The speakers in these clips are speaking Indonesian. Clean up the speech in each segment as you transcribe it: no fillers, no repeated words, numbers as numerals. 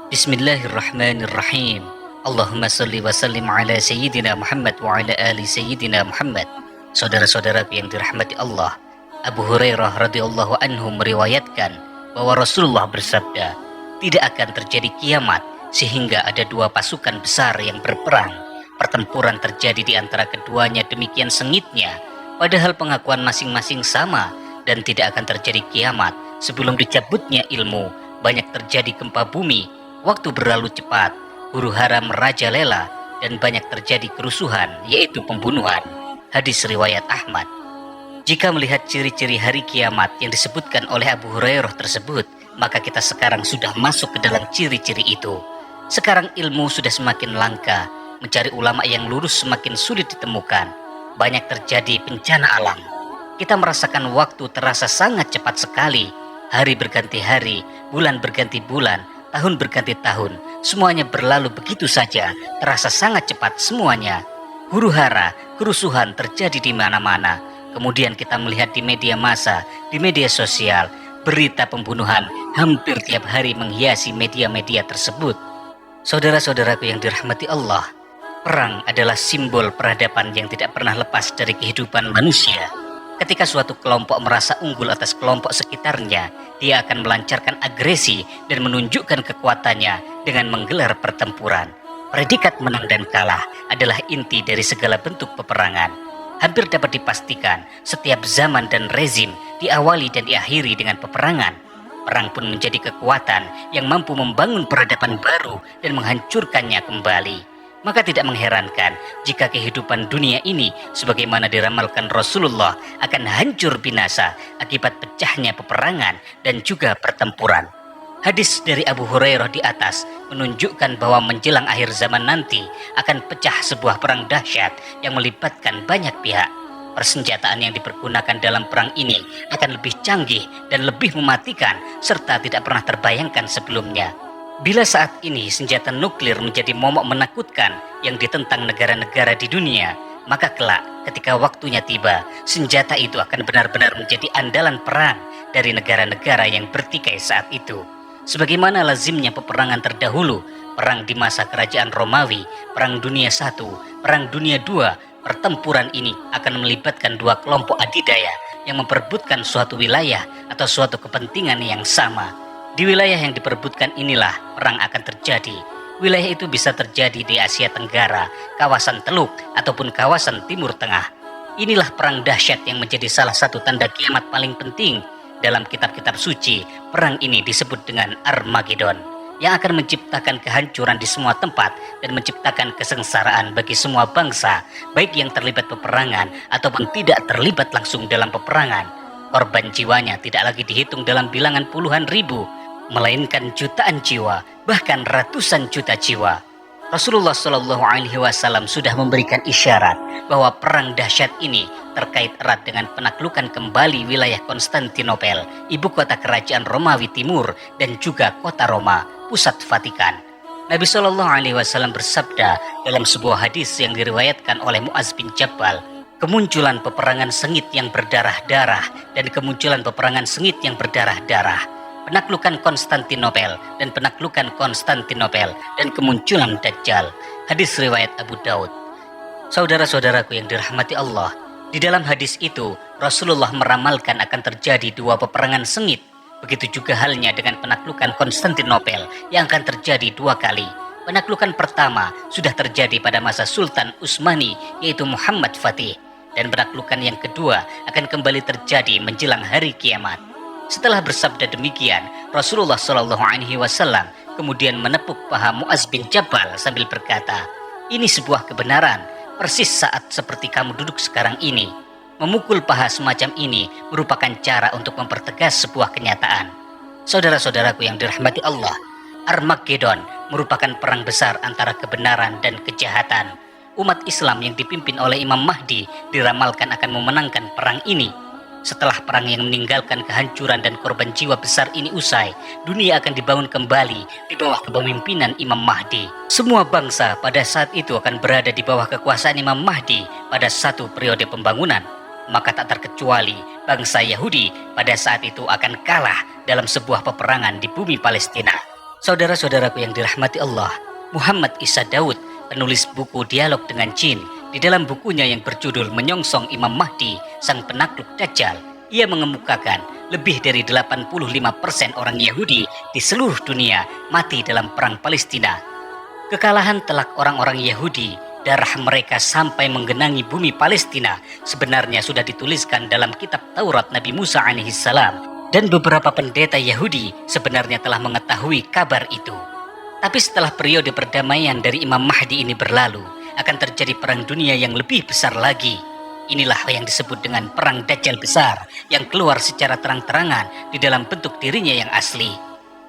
Bismillahirrahmanirrahim. Allahumma salli wa sallim ala Sayyidina Muhammad wa ala ali Sayyidina Muhammad. Saudara-saudaraku yang dirahmati Allah, Abu Hurairah radhiyallahu anhu meriwayatkan bahwa Rasulullah bersabda, tidak akan terjadi kiamat sehingga ada dua pasukan besar yang berperang. Pertempuran terjadi di antara keduanya demikian sengitnya, padahal pengakuan masing-masing sama, dan tidak akan terjadi kiamat sebelum dicabutnya ilmu. Banyak terjadi gempa bumi, waktu berlalu cepat, huru-hara merajalela, dan banyak terjadi kerusuhan, yaitu pembunuhan. Hadis riwayat Ahmad. Jika melihat ciri-ciri hari kiamat yang disebutkan oleh Abu Hurairah tersebut, maka kita sekarang sudah masuk ke dalam ciri-ciri itu. Sekarang ilmu sudah semakin langka, mencari ulama yang lurus semakin sulit ditemukan. Banyak terjadi bencana alam. Kita merasakan waktu terasa sangat cepat sekali. Hari berganti hari, bulan berganti bulan, tahun berganti tahun, semuanya berlalu begitu saja, terasa sangat cepat semuanya. Huru-hara, kerusuhan terjadi di mana-mana. Kemudian kita melihat di media massa, di media sosial, berita pembunuhan hampir tiap hari menghiasi media-media tersebut. Saudara-saudaraku yang dirahmati Allah, perang adalah simbol peradaban yang tidak pernah lepas dari kehidupan manusia. Ketika suatu kelompok merasa unggul atas kelompok sekitarnya, dia akan melancarkan agresi dan menunjukkan kekuatannya dengan menggelar pertempuran. Predikat menang dan kalah adalah inti dari segala bentuk peperangan. Hampir dapat dipastikan setiap zaman dan rezim diawali dan diakhiri dengan peperangan. Perang pun menjadi kekuatan yang mampu membangun peradaban baru dan menghancurkannya kembali. Maka tidak mengherankan jika kehidupan dunia ini sebagaimana diramalkan Rasulullah akan hancur binasa akibat pecahnya peperangan dan juga pertempuran. Hadis dari Abu Hurairah di atas menunjukkan bahwa menjelang akhir zaman nanti akan pecah sebuah perang dahsyat yang melibatkan banyak pihak. Persenjataan yang dipergunakan dalam perang ini akan lebih canggih dan lebih mematikan serta tidak pernah terbayangkan sebelumnya. Bila saat ini senjata nuklir menjadi momok menakutkan yang ditentang negara-negara di dunia, maka kelak ketika waktunya tiba, senjata itu akan benar-benar menjadi andalan perang dari negara-negara yang bertikai saat itu. Sebagaimana lazimnya peperangan terdahulu, perang di masa kerajaan Romawi, perang dunia I, perang dunia II, pertempuran ini akan melibatkan dua kelompok adidaya yang memperebutkan suatu wilayah atau suatu kepentingan yang sama. Di wilayah yang diperebutkan inilah perang akan terjadi. Wilayah itu bisa terjadi di Asia Tenggara, kawasan Teluk, ataupun kawasan Timur Tengah. Inilah perang dahsyat yang menjadi salah satu tanda kiamat paling penting. Dalam kitab-kitab suci, perang ini disebut dengan Armageddon, yang akan menciptakan kehancuran di semua tempat dan menciptakan kesengsaraan bagi semua bangsa, baik yang terlibat peperangan ataupun tidak terlibat langsung dalam peperangan. Korban jiwanya tidak lagi dihitung dalam bilangan puluhan ribu, melainkan jutaan jiwa, bahkan ratusan juta jiwa. Rasulullah Shallallahu Alaihi Wasallam sudah memberikan isyarat bahwa perang dahsyat ini terkait erat dengan penaklukan kembali wilayah Konstantinopel, ibu kota kerajaan Romawi Timur, dan juga kota Roma, pusat Vatikan. Nabi Shallallahu Alaihi Wasallam bersabda dalam sebuah hadis yang diriwayatkan oleh Muaz bin Jabal, kemunculan peperangan sengit yang berdarah-darah dan kemunculan peperangan sengit yang berdarah-darah, penaklukan Konstantinopel dan penaklukan Konstantinopel, dan kemunculan Dajjal. Hadis riwayat Abu Daud. Saudara-saudaraku yang dirahmati Allah, di dalam hadis itu Rasulullah meramalkan akan terjadi dua peperangan sengit. Begitu juga halnya dengan penaklukan Konstantinopel yang akan terjadi dua kali. Penaklukan pertama sudah terjadi pada masa Sultan Utsmani, yaitu Muhammad Fatih, dan penaklukan yang kedua akan kembali terjadi menjelang hari kiamat. Setelah bersabda demikian, Rasulullah Shallallahu Alaihi Wasallam kemudian menepuk paha Muaz bin Jabal sambil berkata, ini sebuah kebenaran, persis saat seperti kamu duduk sekarang ini. Memukul paha semacam ini merupakan cara untuk mempertegas sebuah kenyataan. Saudara-saudaraku yang dirahmati Allah, Armageddon merupakan perang besar antara kebenaran dan kejahatan. Umat Islam yang dipimpin oleh Imam Mahdi diramalkan akan memenangkan perang ini. Setelah perang yang meninggalkan kehancuran dan korban jiwa besar ini usai, dunia akan dibangun kembali di bawah kepemimpinan Imam Mahdi. Semua bangsa pada saat itu akan berada di bawah kekuasaan Imam Mahdi pada satu periode pembangunan. Maka tak terkecuali bangsa Yahudi pada saat itu akan kalah dalam sebuah peperangan di bumi Palestina. Saudara-saudaraku yang dirahmati Allah, Muhammad Isa Daud, penulis buku Dialog dengan Jin, di dalam bukunya yang berjudul Menyongsong Imam Mahdi, Sang Penakluk Dajjal, ia mengemukakan lebih dari 85% orang Yahudi di seluruh dunia mati dalam perang Palestina. Kekalahan telak orang-orang Yahudi, darah mereka sampai menggenangi bumi Palestina, sebenarnya sudah dituliskan dalam kitab Taurat Nabi Musa alaihissalam, dan beberapa pendeta Yahudi sebenarnya telah mengetahui kabar itu. Tapi setelah periode perdamaian dari Imam Mahdi ini berlalu, akan terjadi perang dunia yang lebih besar lagi. Inilah yang disebut dengan perang Dajjal besar, yang keluar secara terang-terangan di dalam bentuk dirinya yang asli.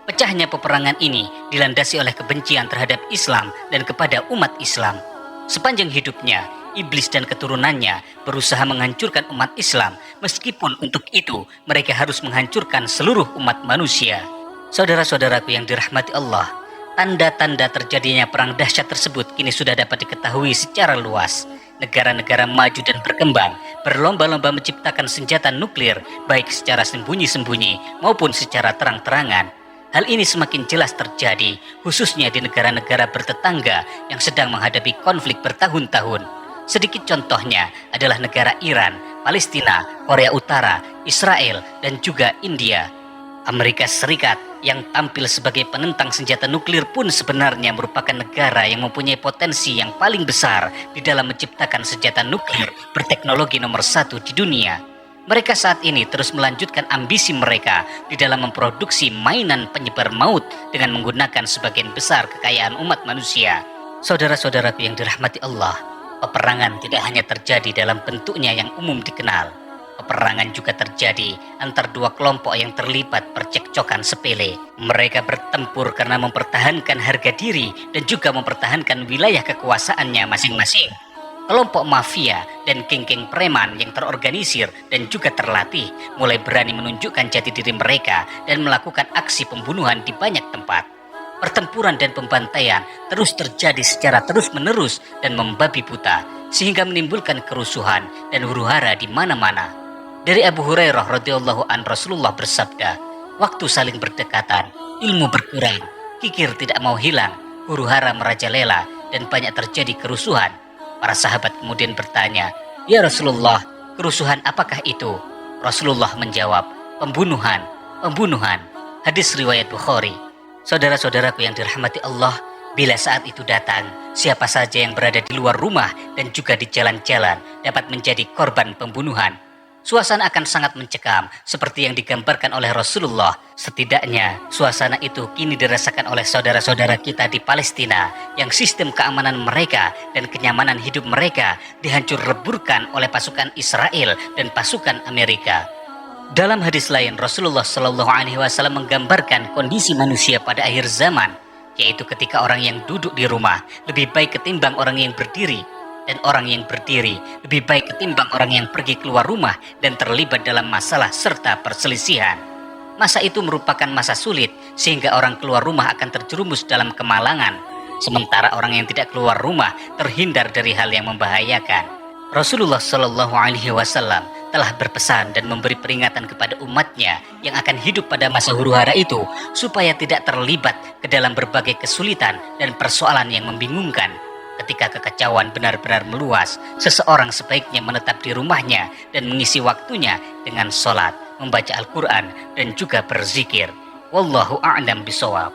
Pecahnya peperangan ini dilandasi oleh kebencian terhadap Islam dan kepada umat Islam. Sepanjang hidupnya, iblis dan keturunannya berusaha menghancurkan umat Islam, meskipun untuk itu mereka harus menghancurkan seluruh umat manusia. Saudara-saudaraku yang dirahmati Allah, tanda-tanda terjadinya perang dahsyat tersebut kini sudah dapat diketahui secara luas. Negara-negara maju dan berkembang berlomba-lomba menciptakan senjata nuklir, baik secara sembunyi-sembunyi maupun secara terang-terangan. Hal ini semakin jelas terjadi, khususnya di negara-negara bertetangga yang sedang menghadapi konflik bertahun-tahun. Sedikit contohnya adalah negara Iran, Palestina, Korea Utara, Israel, dan juga India. Amerika Serikat yang tampil sebagai penentang senjata nuklir pun sebenarnya merupakan negara yang mempunyai potensi yang paling besar di dalam menciptakan senjata nuklir berteknologi nomor 1 di dunia. Mereka saat ini terus melanjutkan ambisi mereka di dalam memproduksi mainan penyebar maut dengan menggunakan sebagian besar kekayaan umat manusia. Saudara-saudaraku yang dirahmati Allah, peperangan tidak hanya terjadi dalam bentuknya yang umum dikenal. Peperangan juga terjadi antar dua kelompok yang terlibat percekcokan sepele. Mereka bertempur karena mempertahankan harga diri dan juga mempertahankan wilayah kekuasaannya masing-masing. Kelompok mafia dan geng-geng preman yang terorganisir dan juga terlatih mulai berani menunjukkan jati diri mereka dan melakukan aksi pembunuhan di banyak tempat. Pertempuran dan pembantaian terus terjadi secara terus-menerus dan membabi buta, sehingga menimbulkan kerusuhan dan huru-hara di mana-mana. Dari Abu Hurairah radhiyallahu an, Rasulullah bersabda, waktu saling berdekatan, ilmu berkurang, kikir tidak mau hilang, huru-hara merajalela, dan banyak terjadi kerusuhan. Para sahabat kemudian bertanya, "Ya Rasulullah, kerusuhan apakah itu?" Rasulullah menjawab, "Pembunuhan, pembunuhan." Hadis riwayat Bukhari. Saudara-saudaraku yang dirahmati Allah, bila saat itu datang, siapa saja yang berada di luar rumah dan juga di jalan-jalan dapat menjadi korban pembunuhan. Suasana akan sangat mencekam seperti yang digambarkan oleh Rasulullah. Setidaknya suasana itu kini dirasakan oleh saudara-saudara kita di Palestina yang sistem keamanan mereka dan kenyamanan hidup mereka dihancur leburkan oleh pasukan Israel dan pasukan Amerika. Dalam hadis lain, Rasulullah Shallallahu Alaihi Wasallam menggambarkan kondisi manusia pada akhir zaman, yaitu ketika orang yang duduk di rumah lebih baik ketimbang orang yang berdiri, dan orang yang berdiri lebih baik ketimbang orang yang pergi keluar rumah dan terlibat dalam masalah serta perselisihan. Masa itu merupakan masa sulit sehingga orang keluar rumah akan terjerumus dalam kemalangan, sementara orang yang tidak keluar rumah terhindar dari hal yang membahayakan. Rasulullah Shallallahu Alaihi Wasallam telah berpesan dan memberi peringatan kepada umatnya yang akan hidup pada masa huru-hara itu supaya tidak terlibat ke dalam berbagai kesulitan dan persoalan yang membingungkan. Ketika kekacauan benar-benar meluas, seseorang sebaiknya menetap di rumahnya dan mengisi waktunya dengan sholat, membaca Al-Quran, dan juga berzikir. Wallahu a'lam bishawab.